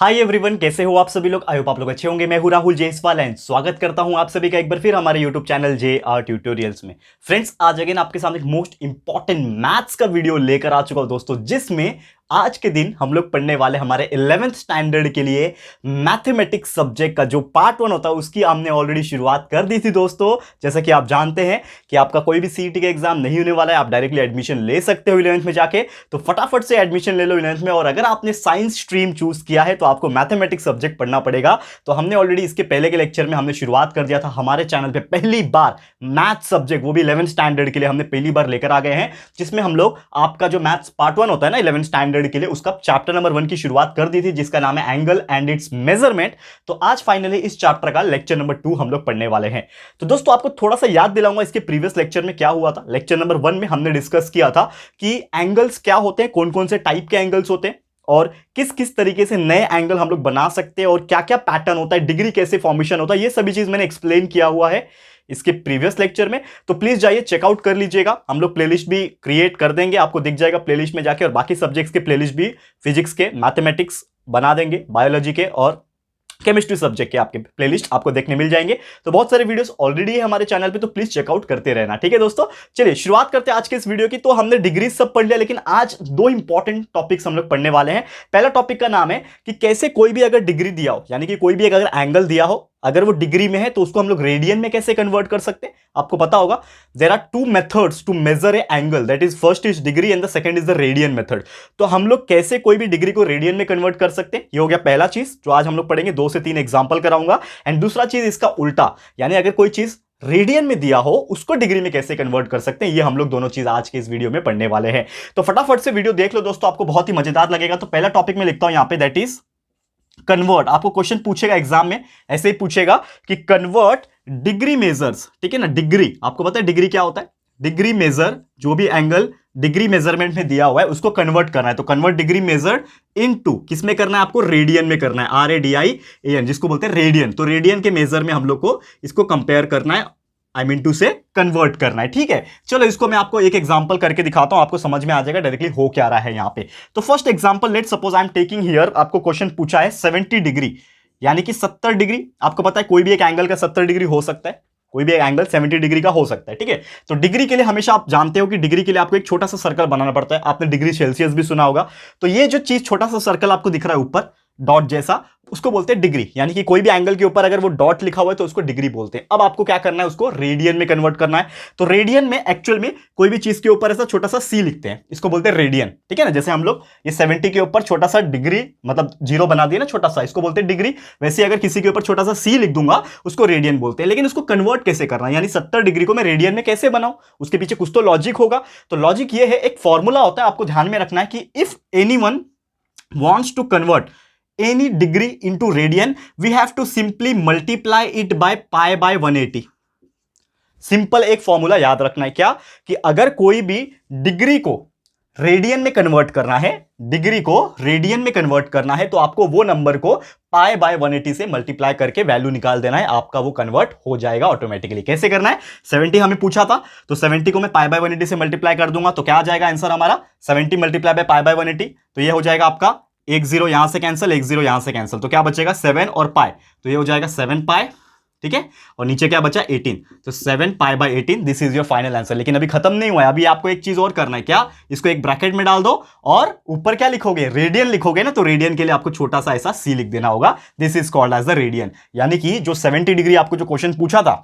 Hi everyone, कैसे हो आप सभी लोग। आई होप आप लोग अच्छे होंगे। मैं हूं राहुल जायसवाल एंड स्वागत करता हूं आप सभी का एक बार फिर हमारे यूट्यूब चैनल jrtutorials में। फ्रेंड्स, आज अगेन आपके सामने एक मोस्ट इंपॉर्टेंट मैथ्स का वीडियो लेकर आ चुका हूं दोस्तों, जिसमें आज के दिन हम लोग पढ़ने वाले हमारे 11th स्टैंडर्ड के लिए मैथमेटिक्स सब्जेक्ट का जो पार्ट 1 होता है उसकी हमने ऑलरेडी शुरुआत कर दी थी दोस्तों। जैसा कि आप जानते हैं कि आपका कोई भी सीईटी का एग्जाम नहीं होने वाला है, आप डायरेक्टली एडमिशन ले सकते हो 11th में जाके। तो फटाफट से एडमिशन ले लो 11th में। और अगर आपने साइंस स्ट्रीम चूज किया है तो आपको मैथमेटिक्स सब्जेक्ट पढ़ना पड़ेगा। तो हमने ऑलरेडी इसके पहले के लेक्चर में हमने शुरुआत कर दिया था हमारे चैनल पे पहली बार मैथ्स सब्जेक्ट, वो भी 11th स्टैंडर्ड के लिए हमने पहली बार लेकर आ गए हैं, जिसमें हम लोग आपका जो मैथ्स पार्ट 1 होता है ना 11th स्टैंडर्ड के लिए, उसका चैप्टर नंबर 1 की शुरुआत कर दी थी, जिसका नाम है एंगल एंड इट्स मेजरमेंट। तो आज फाइनली इस चैप्टर का लेक्चर नंबर 2 हम लोग पढ़ने वाले हैं। तो दोस्तों आपको थोड़ा सा याद दिलाऊंगा इसके प्रीवियस लेक्चर में क्या हुआ था। लेक्चर नंबर 1 में हमने डिस्कस किया था कि एंगल्स क्या होते हैं, कौन कौन से टाइप के एंगल्स होते हैं और किस किस तरीके से नए एंगल हम लोग बना सकते हैं और क्या क्या पैटर्न होता है, डिग्री कैसे फॉर्मेशन होता है, ये सभी चीज मैंने एक्सप्लेन किया हुआ है इसके प्रीवियस लेक्चर में। तो प्लीज जाइए चेकआउट कर लीजिएगा। हम लोग प्लेलिस्ट भी क्रिएट कर देंगे, आपको दिख जाएगा प्लेलिस्ट में जाके, और बाकी सब्जेक्ट्स के प्लेलिस्ट भी फिजिक्स के, मैथमेटिक्स बना देंगे, बायोलॉजी के और केमिस्ट्री सब्जेक्ट के आपके प्लेलिस्ट आपको देखने मिल जाएंगे। तो बहुत सारे वीडियोस ऑलरेडी है हमारे चैनल पे, तो प्लीज चेकआउट करते रहना। ठीक है दोस्तों, चलिए शुरुआत करते हैं आज के इस वीडियो की। तो हमने डिग्री सब पढ़ लिया, लेकिन आज दो इंपॉर्टेंट टॉपिक्स हम लोग पढ़ने वाले हैं। पहला टॉपिक का नाम है कि कैसे कोई भी अगर डिग्री दिया हो, यानी कि कोई भी अगर एंगल दिया हो, अगर वो डिग्री में है तो उसको हम लोग रेडियन में कैसे कन्वर्ट कर सकते हैं। आपको पता होगा there are two methods to measure a angle, that is first is degree and the second is the radian method. तो हम लोग कैसे कोई भी डिग्री को रेडियन में कन्वर्ट कर सकते हैं, ये हो गया पहला चीज जो आज हम लोग पढ़ेंगे। 2 से 3 एग्जांपल कराऊंगा। एंड दूसरा चीज इसका उल्टा, यानी अगर कोई चीज रेडियन में दिया हो उसको डिग्री में कैसे कन्वर्ट कर सकते हैं, ये हम लोग दोनों चीज आज के इस वीडियो में पढ़ने वाले हैं। तो फटाफट से वीडियो देख लो दोस्तों, आपको बहुत ही मजेदार लगेगा। तो पहला टॉपिक में लिखता हूं यहां पे, दैट इज कन्वर्ट। आपको क्वेश्चन पूछेगा एग्जाम में, ऐसे ही पूछेगा कि कन्वर्ट डिग्री मेजर्स, ठीक है ना। डिग्री, आपको पता है डिग्री क्या होता है। डिग्री मेजर, जो भी एंगल डिग्री मेजरमेंट में दिया हुआ है उसको कन्वर्ट करना है। तो कन्वर्ट डिग्री मेजर इनटू किसमें करना है, आपको रेडियन में करना है। RADIAN जिसको बोलते हैं रेडियन। तो रेडियन के मेजर में हम लोग को इसको कंपेयर करना है, आई मीन टू से कन्वर्ट करना है। ठीक है, चलो इसको मैं आपको एक एग्जांपल करके दिखाता हूं, आपको समझ में आ जाएगा डायरेक्टली हो क्या रहा है यहां पे। तो first example, let suppose I am taking here, आपको क्वेश्चन पूछा है 70 डिग्री, यानी कि 70 डिग्री। आपको पता है कोई भी एक एंगल का 70 डिग्री हो सकता है, कोई भी एक एंगल 70 डिग्री का हो सकता है। ठीक है, तो डिग्री के लिए हमेशा आप जानते हो कि डिग्री के लिए आपको एक छोटा सा सर्कल बनाना पड़ता है। आपने डिग्री सेल्सियस भी सुना होगा। तो ये जो चीज छोटा सा सर्कल आपको दिख रहा है ऊपर डॉट जैसा, उसको बोलते हैं डिग्री। यानी कि कोई भी एंगल के ऊपर अगर वो डॉट लिखा हुआ है तो उसको डिग्री बोलते हैं। अब आपको क्या करना है, उसको रेडियन में कन्वर्ट करना है। तो रेडियन में एक्चुअल में कोई भी चीज के ऊपर ऐसा छोटा सा सी लिखते हैं, इसको बोलते हैं रेडियन। ठीक है ना, जैसे हम लोग ये 70 के ऊपर छोटा सा डिग्री, मतलब 0 बना दिया ना छोटा सा, इसको बोलते हैं डिग्री। वैसे अगर किसी के ऊपर छोटा सा सी लिख दूंगा उसको रेडियन बोलते हैं। लेकिन उसको कन्वर्ट कैसे करना है, यानी 70 डिग्री को मैं रेडियन में कैसे बनाऊं, उसके पीछे कुछ तो लॉजिक होगा। तो लॉजिक ये है, एक फॉर्मूला होता है, आपको ध्यान में रखना है कि if anyone wants to convert any degree into radian, we have to simply multiply it by pi by 180। Simple एक फॉर्मूला याद रखना है, क्या कि अगर कोई भी डिग्री को रेडियन में कन्वर्ट करना है, डिग्री को रेडियन में कन्वर्ट करना है, तो आपको वो नंबर को पाई बाय 180 से मल्टीप्लाई करके वैल्यू निकाल देना है, आपका वो कन्वर्ट हो जाएगा ऑटोमेटिकली। कैसे करना है, 70 हमें पूछा था, तो 70 को मैं पाई बाय 180 से मल्टीप्लाई कर दूंगा, तो क्या आ जाएगा आंसर हमारा 70 मल्टीप्लाई बाय पाई बाय 180। तो ये हो जाएगा आपका एक 0 यहां से कैंसिल, एक 0 यहां से कैंसिल, तो क्या बचेगा 7 और पाई, तो ये हो जाएगा 7 पाई। ठीक है, और नीचे क्या बचा 18, तो 7 pi bye 18, this is your final answer. लेकिन अभी खत्म नहीं हुआ है, अभी आपको एक चीज और करना है, क्या, इसको एक ब्रैकेट में डाल दो और ऊपर क्या लिखोगे, रेडियन लिखोगे ना। तो रेडियन के लिए आपको छोटा सा ऐसा सी लिख देना होगा, this is called as the radian. यानी कि जो 70 डिग्री आपको जो क्वेश्चन पूछा था,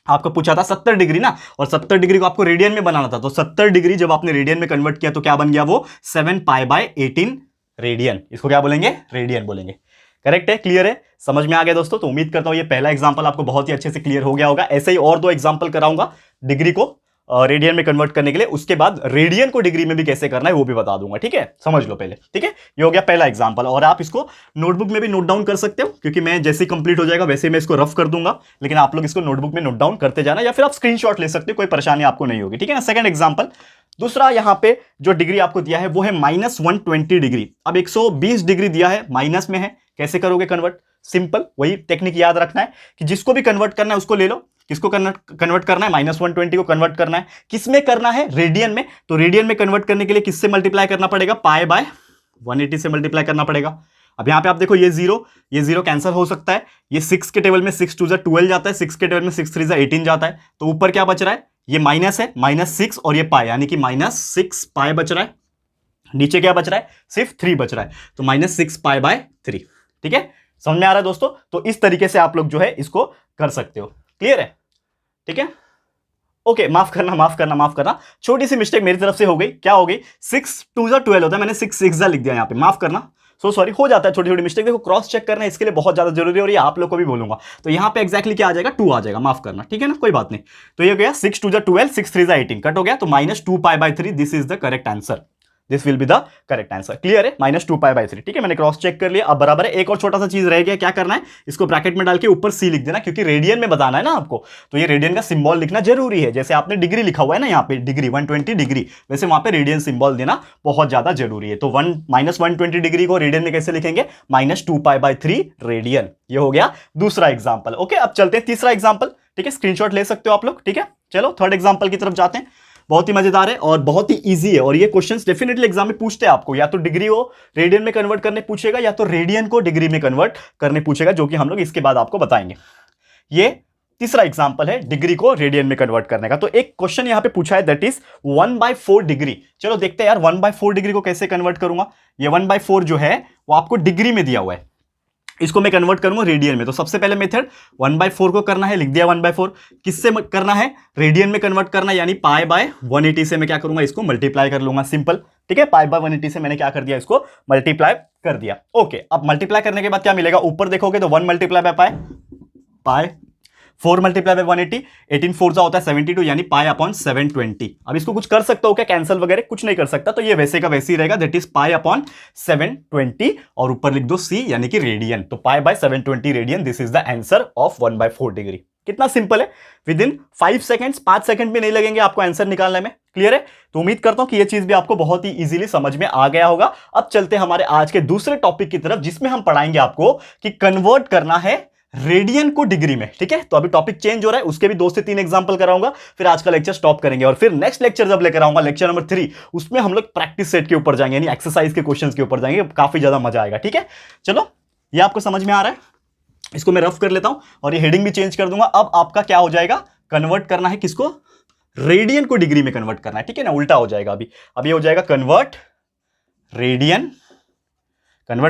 आपको पूछा था 70 डिग्री ना, और 70 डिग्री को आपको रेडियन में बनाना था। तो 70 डिग्री जब आपने रेडियन में कन्वर्ट किया तो क्या बन गया वो 7 पाई बाय 18 रेडियन। इसको क्या बोलेंगे, रेडियन बोलेंगे। करेक्ट है, क्लियर है, समझ में आ गया दोस्तों। तो उम्मीद करता हूं ये पहला एग्जांपल आपको बहुत ही अच्छे से क्लियर हो गया होगा। ऐसे ही और 2 एग्जांपल कराऊंगा डिग्री को रेडियन में कन्वर्ट करने के लिए, उसके बाद रेडियन को डिग्री में भी कैसे करना है वो भी बता दूंगा। ठीक है, समझ लो पहले। ठीक है, ये हो गया पहला एग्जांपल, और आप इसको नोटबुक में भी नोट डाउन कर सकते हो, क्योंकि मैं जैसे ही कंप्लीट हो जाएगा वैसे मैं इसको रफ कर दूंगा, लेकिन आप लोग इसको नोटबुक में नोट डाउन करते जाना, या फिर आप स्क्रीनशॉट ले सकते हो, कोई परेशानी आपको नहीं होगी। ठीक है ना। सेकंड एग्जांपल, दूसरा यहां पे जो डिग्री आपको दिया है वो है -120 डिग्री। अब 120 डिग्री दिया है, माइनस में है, कैसे करोगे कन्वर्ट, सिंपल वही टेक्निक याद रखना है कि जिसको भी कन्वर्ट करना है उसको ले लो। किसको कन्वर्ट करना है, -120 को कन्वर्ट करना है, किसमें करना है, रेडियन में। तो रेडियन में कन्वर्ट करने के लिए किससे मल्टीप्लाई करना पड़ेगा, पाई बाय 180 से मल्टीप्लाई करना पड़ेगा। अब यहाँ पे आप देखो ये जीरो कैंसिल हो सकता है, ये 6 के टेबल में 6 2 12 जाता है, 6 के टेबल में 6 3 18 जाता है, तो ऊपर क्या बच रहा है, ये माइनस है, -6 और ये पाई, यानी कि -6 पाई बच रहा है। नीचे क्या बच रहा है, सिर्फ 3 बच रहा है, तो -6 पाई बाय 3। ठीक है, समझ में आ रहा है दोस्तों? तो इस तरीके से आप लोग जो है इसको कर सकते हो। क्लियर है? ठीक है, ओके, माफ करना, छोटी सी मिस्टेक मेरी तरफ से हो गई। क्या हो गई, 6 2 12 होता है, मैंने 6 6 लिख दिया यहाँ पे, माफ करना, सो सॉरी, हो जाता है छोटी छोटी मिस्टेक। देखो क्रॉस चेक करना इसके लिए बहुत ज्यादा जरूरी है, और ये आप लोग को भी बोलूंगा। तो यहाँ पे एक्जैक्टली क्या आ जाएगा, 2 आ जाएगा, माफ करना, ठीक है ना, कोई बात नहीं। तो ये गया 6 2 12, 6 3 18, कट हो गया, तो -2 पाई by 3, this is the correct answer, this will be the correct answer. Clear है, -2 पाई बाय 3। ठीक है, मैंने क्रॉस चेक कर लिया, अब बराबर है। एक और छोटा सा चीज रह गया, क्या करना है, इसको ब्रैकेट में डाल के ऊपर सी लिख देना, क्योंकि रेडियन में बताना है ना आपको, तो ये रेडियन का सिंबल लिखना जरूरी है। जैसे आपने डिग्री लिखा हुआ है ना यहाँ पे, डिग्री 120 डिग्री, वैसे वहां पे रेडियन सिंबल देना बहुत ज्यादा जरूरी है। तो -120 डिग्री को रेडियन में कैसे लिखेंगे, -2 पाई बाय 3 रेडियन। ये हो गया दूसरा एग्जाम्पल। ओके, अब चलते हैं तीसरा एग्जाम्पल। ठीक है, स्क्रीनशॉट ले सकते हो आप लोग। ठीक है, चलो थर्ड एग्जाम्पल की तरफ जाते हैं। बहुत ही मजेदार है और बहुत ही इजी है, और ये क्वेश्चंस डेफिनेटली एग्जाम में पूछते हैं आपको, या तो डिग्री को रेडियन में कन्वर्ट करने पूछेगा, या तो रेडियन को डिग्री में कन्वर्ट करने पूछेगा, जो कि हम लोग इसके बाद आपको बताएंगे। ये तीसरा एग्जांपल है डिग्री को रेडियन में कन्वर्ट करने का। तो एक क्वेश्चन यहां पे पूछा है, दैट इज 1/4 डिग्री। चलो देखते हैं यार 1/4 डिग्री को कैसे कन्वर्ट करूंगा। ये 1/4 जो है वो आपको डिग्री में दिया हुआ है, इसको मैं कन्वर्ट करूंगा रेडियन में। तो सबसे पहले मेथड 1/4 को करना है, लिख दिया 1/4। किससे करना है, रेडियन में कन्वर्ट करना है, यानी पाई बाय 180 से मैं क्या करूंगा, इसको मल्टीप्लाई कर लूंगा, सिंपल। ठीक है, पाई बाय 180 से मैंने क्या कर दिया, इसको मल्टीप्लाई कर दिया। ओके, अब मल्टीप्लाई करने के बाद क्या मिलेगा, ऊपर देखोगे तो 1 multiply by pi 4 multiply by 180, 18 4 होता है 72, यानी पाई अपॉन 720। अब इसको कुछ कर सकता हो क्या, कैंसिल वगैरह कुछ नहीं कर सकता, तो ये वैसे का वैसे ही रहेगा, दैट इज पाई अपॉन 720, और ऊपर लिख दो सी, यानी कि रेडियन। तो pi by 720 radian, this is the answer of 1/4 degree. कितना सिंपल है, विद इन 5 सेकंड्स, 5 सेकंड भी नहीं लगेंगे आपको आंसर निकालने में। क्लियर है? तो उम्मीद करता हूं कि ये चीज भी आपको बहुत ही इजीली समझ में आ गया होगा। अब चलते हैं हमारे आज के दूसरे टॉपिक की तरफ, जिसमें हम पढ़ाएंगे आपको कि कन्वर्ट करना है रेडियन को डिग्री में। ठीक है, तो अभी टॉपिक चेंज हो रहा है, उसके भी 2 से 3 एग्जांपल कराऊंगा, फिर आज का लेक्चर स्टॉप करेंगे, और फिर नेक्स्ट लेक्चर जब लेकर आऊंगा, लेक्चर नंबर 3, उसमें हम लोग प्रैक्टिस सेट के ऊपर जाएंगे, यानी एक्सरसाइज के क्वेश्चंस के ऊपर जाएंगे, काफी ज्यादा मजा आएगा। ठीक है, चलो ये आपको समझ में आ रहा है, इसको मैं रफ कर लेता हूं, और ये हेडिंग भी चेंज कर दूंगा। अब आपका क्या हो जाएगा, कन्वर्ट करना है किसको, रेडियन को डिग्री में कन्वर्ट करना है। ठीक है ना, उल्टा हो जाएगा अभी हो जाएगा convert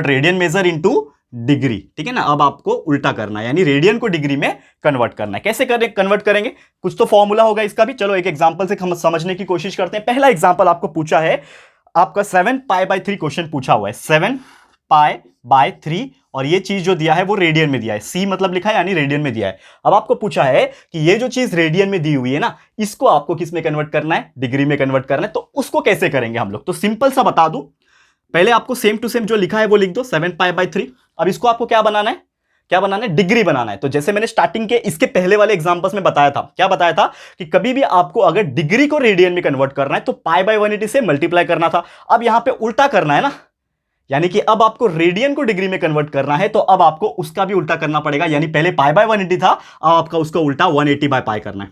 radian major into degree. ठीक है ना, अब आपको उल्टा करना है, यानी रेडियन को डिग्री में कन्वर्ट करना है। कैसे कन्वर्ट करेंगे, कुछ तो फॉर्मूला होगा इसका भी। चलो एक एग्जांपल से हम समझने की कोशिश करते हैं। पहला एग्जांपल आपको पूछा है, आपका 7 पाई बाय 3 क्वेश्चन पूछा हुआ है, 7 पाई बाय 3, और ये चीज जो दिया है वो रेडियन में दिया है, सी मतलब लिखा है, यानी रेडियन में दिया है। अब आपको पूछा है कि ये जो चीज रेडियन में दी हुई है ना, इसको आपको किस में कन्वर्ट करना है, डिग्री में कन्वर्ट करना है। तो उसको कैसे करेंगे हम लोग, तो सिंपल सा बता दूं, पहले आपको सेम टू सेम जो लिखा है वो लिख दो, 7 पाई बाय 3। अब इसको आपको क्या बनाना है, डिग्री बनाना है। तो जैसे मैंने स्टार्टिंग के इसके पहले वाले एग्जांपल्स में बताया था, क्या बताया था कि कभी भी आपको अगर डिग्री को रेडियन में कन्वर्ट करना है तो पाई बाय 180 से मल्टीप्लाई करना था। अब यहां पे उल्टा करना है ना, यानी कि अब आपको रेडियन को डिग्री में कन्वर्ट करना है, तो अब आपको उसका भी उल्टा करना पड़ेगा, यानी पहले पाई बाय 180 था, अब आपका उसका उल्टा 180 बाय पाई करना है।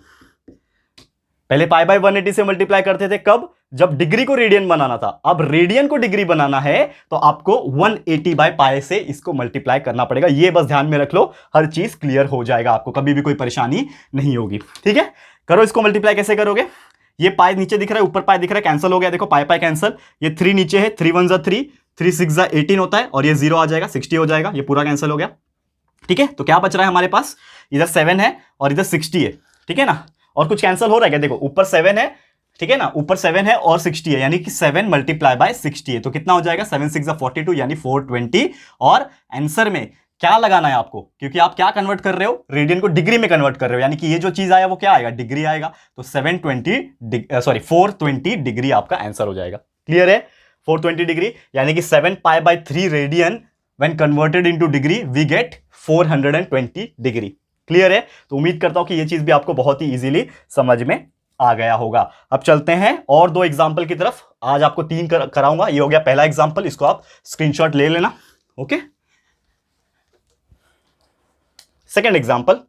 पहले पाई बाय 180 से मल्टीप्लाई करते थे, कब, जब डिग्री को रेडियन बनाना था। अब रेडियन को डिग्री बनाना है तो आपको 180 बाय पाई से इसको मल्टीप्लाई करना पड़ेगा। ये बस ध्यान में रख लो, हर चीज क्लियर हो जाएगा, आपको कभी भी कोई परेशानी नहीं होगी। ठीक है, करो इसको मल्टीप्लाई। कैसे करोगे, ये पाई नीचे दिख रहा है, ऊपर पाई दिख रहा है, कैंसिल हो गया, देखो पाई पाई कैंसिल, ये 3 नीचे है, 3 1 3, 3 6 18 होता है, और ये 0 आ जाएगा, 60 हो जाएगा, ये पूरा कैंसिल हो गया। ठीक है, तो क्या बच रहा है हमारे पास, इधर 7 है और इधर 60 है। ठीक है ना, और कुछ कैंसिल हो रहा है क्या, देखो ऊपर 7 है, ठीक है ना, ऊपर 7 है और 60 है, यानी कि 7 मल्टीप्लाई बाय 60 है, तो कितना हो जाएगा, 7 6 42, यानी 420। और आंसर में क्या लगाना है आपको, क्योंकि आप क्या कन्वर्ट कर रहे हो, रेडियन को डिग्री में कन्वर्ट कर रहे हो, यानी कि ये जो चीज आया वो क्या आएगा, डिग्री आएगा, तो 420 डिग्री आपका आंसर हो जाएगा। क्लियर है, 420 डिग्री, यानी कि 7 pi by 3 radian when converted into degree we get 420 degree. Clear है, तो उम्मीद करता हूं कि ये चीज भी आपको बहुत ही इजीली समझ में आ गया होगा। अब चलते हैं और 2 एग्जांपल की तरफ, आज आपको 3 कराऊंगा। ये हो गया पहला एग्जांपल, इसको आप स्क्रीनशॉट ले लेना। ओके, सेकंड एग्जांपल,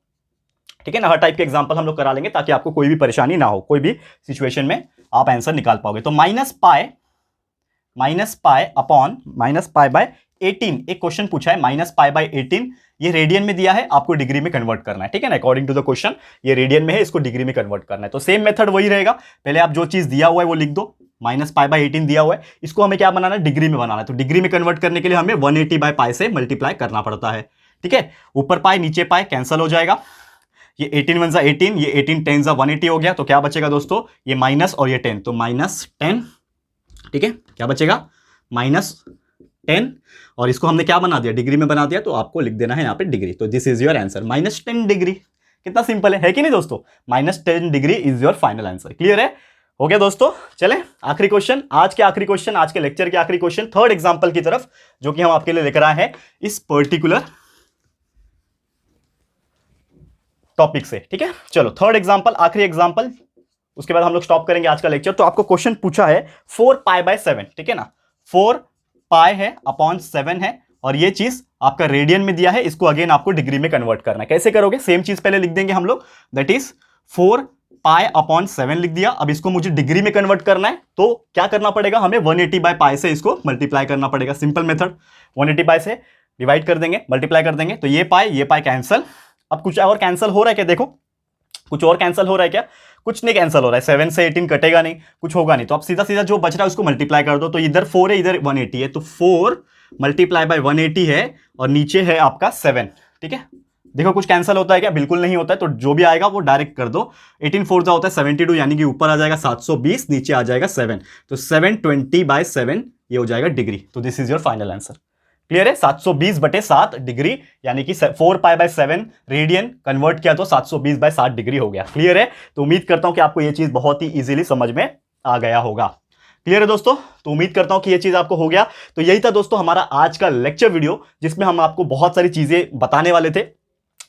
ठीक है ना, हर टाइप के एग्जांपल हम लोग करा लेंगे ताकि आपको कोई भी परेशानी ना हो, कोई भी सिचुएशन में आप आंसर निकाल पाओगे। तो minus pi upon -pi by 18 एक क्वेश्चन पूछा है, -π/18 ये रेडियन में दिया है, आपको डिग्री में कन्वर्ट करना है, ठीक है ना। अकॉर्डिंग टू द क्वेश्चन ये रेडियन में है, इसको डिग्री में कन्वर्ट करना है। तो सेम मेथड वही रहेगा, पहले आप जो चीज दिया हुआ है वो लिख दो, -π/18 दिया हुआ है, इसको हमें क्या बनाना है, डिग्री में बनाना है। तो डिग्री में कन्वर्ट करने के लिए हमें 180/π से मल्टीप्लाई करना पड़ता है, ठीक है। ऊपर पाई नीचे पाई कैंसिल हो जाएगा, ये 18 वन 18, ये 18 10 180 हो गया। तो क्या बचेगा दोस्तों, ये माइनस और ये 10, तो -10, ठीक है। क्या बचेगा, -10, और इसको हमने क्या बना दिया, डिग्री में बना दिया, तो आपको लिख देना है यहाँ पे डिग्री। तो this is your answer, -10 degree. कितना सिंपल है कि नहीं दोस्तों, -10 degree is your final answer. Clear है, हो गया दोस्तों। चले आखिरी क्वेश्चन, आज के आखिरी क्वेश्चन, आज के लेक्चर के आखिरी क्वेश्चन, थर्ड एग्जाम्पल की तरफ, जो कि हम आपके लिए लेकर आए हैं इस पर्टिकुलर टॉपिक से, ठीक है। चलो थर्ड एग्जाम्पल, आखिरी एग्जाम्पल, उसके बाद हम लोग स्टॉप करेंगे आज का लेक्चर। तो आपको क्वेश्चन पूछा है 4π/7, ठीक है ना, 4π है अपॉन 7 है, और ये चीज आपका रेडियन में दिया है, इसको अगेन आपको डिग्री में कन्वर्ट करना है। कैसे करोगे, सेम चीज पहले लिख देंगे हम लोग, दैट इज 4π/7 लिख दिया। अब इसको मुझे डिग्री में कन्वर्ट करना है, तो क्या करना पड़ेगा, हमें 180/π से इसको मल्टीप्लाई करना पड़ेगा। सिंपल मेथड, 180/π से डिवाइड कर देंगे, मल्टीप्लाई कर देंगे, तो ये पाई कैंसल। अब कुछ और कैंसिल हो रहा है क्या, देखो कुछ और कैंसिल हो रहा है क्या, कुछ नहीं कैंसिल हो रहा है, 7 से 18 कटेगा नहीं, कुछ होगा नहीं। तो अब सीधा सीधा जो बच रहा है उसको मल्टीप्लाई कर दो। तो इधर 4 है, इधर 180 है, तो 4 × 180 है, और नीचे है आपका 7, ठीक है। देखो कुछ कैंसिल होता है क्या, बिल्कुल नहीं होता है। तो जो भी आएगा वो डायरेक्ट कर दो। 18 4 होता है 72, यानी कि ऊपर आ जाएगा 720, नीचे आ जाएगा 7, तो 720/7 ये हो जाएगा डिग्री। तो this is your final answer. Clear है, 720/7 डिग्री, यानी कि 4π/7 रेडियन कन्वर्ट किया तो 720/7 डिग्री हो गया। क्लियर है, तो उम्मीद करता हूं कि आपको यह चीज बहुत ही इजीली समझ में आ गया होगा। क्लियर है दोस्तों, तो उम्मीद करता हूं कि यह चीज आपको हो गया। तो यही था दोस्तों हमारा आज का लेक्चर वीडियो, जिसमें हम आपको बहुत सारी चीजें बताने वाले थे।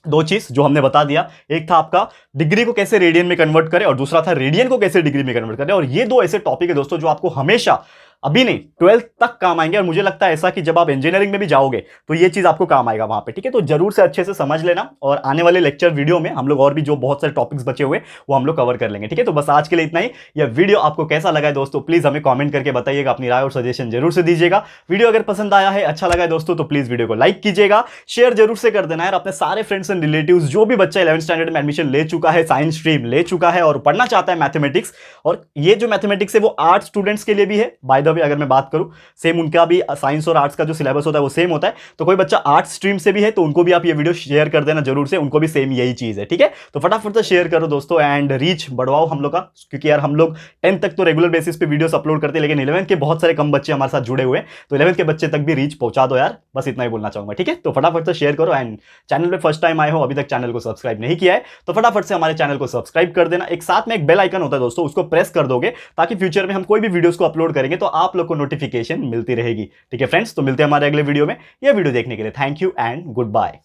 दो चीज जो हमने बता दिया, एक था आपका डिग्री को कैसे रेडियन में कन्वर्ट करें, और दूसरा था रेडियन को कैसे डिग्री में कन्वर्ट करें। और ये दो ऐसे टॉपिक है दोस्तों जो आपको हमेशा, अभी नहीं 12th तक काम आएंगे, और मुझे लगता है ऐसा कि जब आप इंजीनियरिंग में भी जाओगे तो ये चीज आपको काम आएगा वहां पे, ठीक है। तो जरूर से अच्छे से समझ लेना, और आने वाले लेक्चर वीडियो में हम लोग और भी जो बहुत सारे टॉपिक्स बचे हुए वो हम लोग कवर कर लेंगे, ठीक है। तो बस आज के लिए इतना ही। यह वीडियो आपको कैसा लगा है दोस्तों, प्लीज हमें कॉमेंट करके बताइएगा, अपनी राय और सजेशन जरूर से दीजिएगा। वीडियो अगर पसंद आया है, अच्छा लगा है दोस्तों, तो प्लीज वीडियो को लाइक कीजिएगा, शेयर जरूर से कर देना है। अपने सारे फ्रेंड्स एंड रिलेटिव्स, जो भी बच्चा 11th स्टैंडर्ड में एडमिशन ले चुका है, साइंस स्ट्रीम ले चुका है और पढ़ना चाहता है मैथमेटिक्स, और ये जो मैथमेटिक्स है वो आर्ट्स स्टूडेंट्स के लिए भी है। बाय द वे अगर मैं बात करूं, सेम उनका भी साइंस और आर्ट्स का जो सिलेबस होता है वो सेम होता है। तो कोई बच्चा आर्ट्स स्ट्रीम से भी है तो उनको भी आप ये वीडियो शेयर कर देना जरूर से, उनको भी सेम यही चीज है, ठीक है। तो फटाफट से शेयर करो दोस्तों, एंड रीच बढ़वाओ हम लोग का, क्योंकि यार हम लोग 10th तक तो रेगुलर बेसिस पे वीडियोस अपलोड करते हैं, लेकिन 11th के बहुत सारे कम बच्चे हमारे साथ जुड़े हुए हैं, तो 11th के बच्चे तक भी रीच पहुंचा दो यार, बस इतना ही बोलना चाहूंगा, ठीक है। तो फटाफट से शेयर करो, एंड चैनल पे फर्स्ट टाइम आए हो, अभी तक चैनल को सब्सक्राइब नहीं किया है, तो फटाफट से हमारे चैनल को सब्सक्राइब कर देना। एक साथ में एक बेल आइकन होता है दोस्तों, उसको प्रेस कर दोगे, ताकि फ्यूचर में हम कोई भी वीडियोस को अपलोड करेंगे तो आप लोग को नोटिफिकेशन मिलती रहेगी, ठीक है फ्रेंड्स। तो मिलते हैं हमारे अगले वीडियो में। यह वीडियो देखने के लिए thank you and good bye.